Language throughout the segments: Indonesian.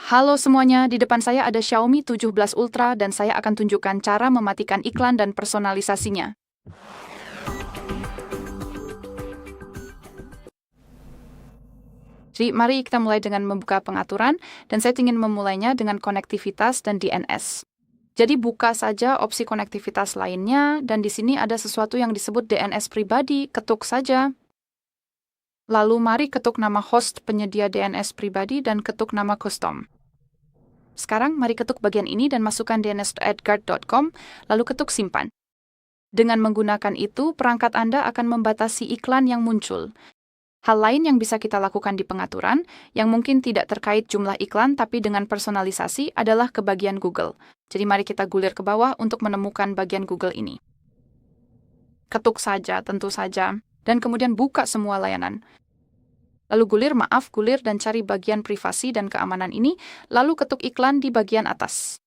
Halo semuanya, di depan saya ada Xiaomi 17 Ultra dan saya akan tunjukkan cara mematikan iklan dan personalisasinya. Jadi mari kita mulai dengan membuka pengaturan dan saya ingin memulainya dengan konektivitas dan DNS. Jadi buka saja opsi konektivitas lainnya dan di sini ada sesuatu yang disebut DNS pribadi, ketuk saja. Lalu mari ketuk nama host penyedia DNS pribadi dan ketuk nama custom. Sekarang mari ketuk bagian ini dan masukkan dns.edgard.com, lalu ketuk simpan. Dengan menggunakan itu, perangkat Anda akan membatasi iklan yang muncul. Hal lain yang bisa kita lakukan di pengaturan, yang mungkin tidak terkait jumlah iklan tapi dengan personalisasi adalah ke bagian Google. Jadi mari kita gulir ke bawah untuk menemukan bagian Google ini. Ketuk saja, tentu saja, dan kemudian buka semua layanan. Lalu gulir dan cari bagian privasi dan keamanan ini, lalu ketuk iklan di bagian atas.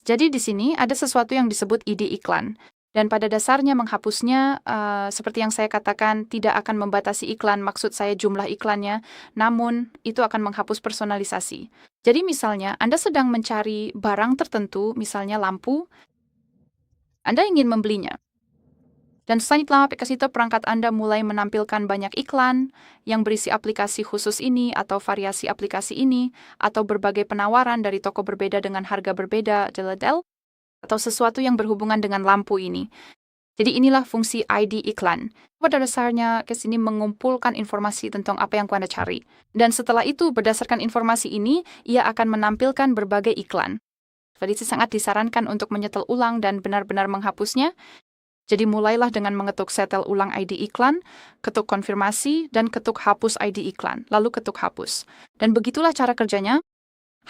Jadi di sini ada sesuatu yang disebut ID iklan. Dan pada dasarnya menghapusnya, seperti yang saya katakan, tidak akan membatasi iklan, maksud saya jumlah iklannya, namun itu akan menghapus personalisasi. Jadi misalnya, Anda sedang mencari barang tertentu, misalnya lampu, Anda ingin membelinya. Dan setelah aplikasi itu, perangkat Anda mulai menampilkan banyak iklan yang berisi aplikasi khusus ini atau variasi aplikasi ini, atau berbagai penawaran dari toko berbeda dengan harga berbeda, atau sesuatu yang berhubungan dengan lampu ini. Jadi inilah fungsi ID iklan. Pada dasarnya, ke sini mengumpulkan informasi tentang apa yang Anda cari. Dan setelah itu, berdasarkan informasi ini, ia akan menampilkan berbagai iklan. Jadi sangat disarankan untuk menyetel ulang dan benar-benar menghapusnya. Jadi mulailah dengan mengetuk setel ulang ID iklan, ketuk konfirmasi, dan ketuk hapus ID iklan, lalu ketuk hapus. Dan begitulah cara kerjanya.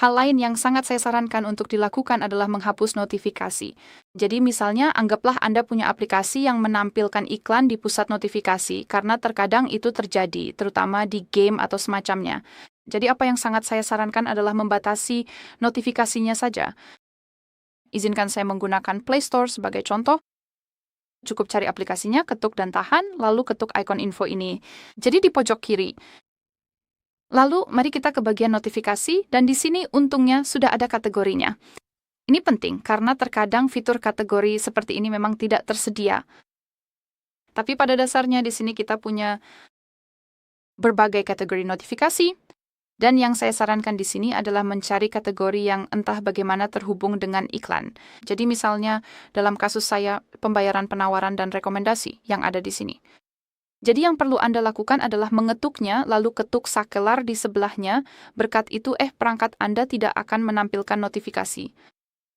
Hal lain yang sangat saya sarankan untuk dilakukan adalah menghapus notifikasi. Jadi misalnya, anggaplah Anda punya aplikasi yang menampilkan iklan di pusat notifikasi, karena terkadang itu terjadi, terutama di game atau semacamnya. Jadi apa yang sangat saya sarankan adalah membatasi notifikasinya saja. Izinkan saya menggunakan Play Store sebagai contoh. Cukup cari aplikasinya, ketuk dan tahan, lalu ketuk ikon info ini. Jadi di pojok kiri. Lalu, mari kita ke bagian notifikasi, dan di sini untungnya sudah ada kategorinya. Ini penting, karena terkadang fitur kategori seperti ini memang tidak tersedia. Tapi pada dasarnya di sini kita punya berbagai kategori notifikasi, dan yang saya sarankan di sini adalah mencari kategori yang entah bagaimana terhubung dengan iklan. Jadi misalnya, dalam kasus saya, pembayaran penawaran dan rekomendasi yang ada di sini. Jadi yang perlu Anda lakukan adalah mengetuknya, lalu ketuk sakelar di sebelahnya. Berkat itu, perangkat Anda tidak akan menampilkan notifikasi.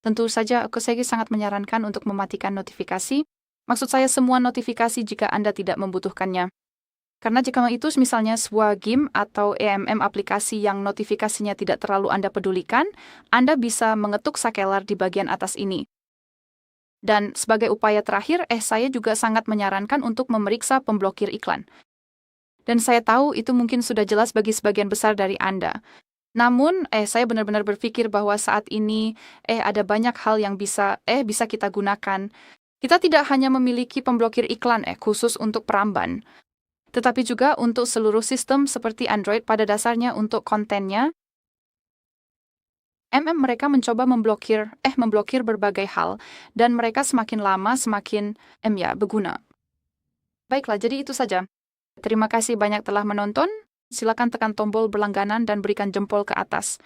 Tentu saja, saya sangat menyarankan untuk mematikan notifikasi. Maksud saya semua notifikasi jika Anda tidak membutuhkannya. Karena jika itu misalnya sebuah game atau aplikasi yang notifikasinya tidak terlalu Anda pedulikan, Anda bisa mengetuk sakelar di bagian atas ini. Dan sebagai upaya terakhir, saya juga sangat menyarankan untuk memeriksa pemblokir iklan. Dan saya tahu itu mungkin sudah jelas bagi sebagian besar dari Anda. Namun, saya benar-benar berpikir bahwa saat ini, ada banyak hal yang bisa kita gunakan. Kita tidak hanya memiliki pemblokir iklan, khusus untuk peramban, tetapi juga untuk seluruh sistem seperti Android pada dasarnya untuk kontennya. Mereka mencoba memblokir berbagai hal, dan mereka semakin lama semakin berguna. Baiklah, jadi itu saja. Terima kasih banyak telah menonton. Silakan tekan tombol berlangganan dan berikan jempol ke atas.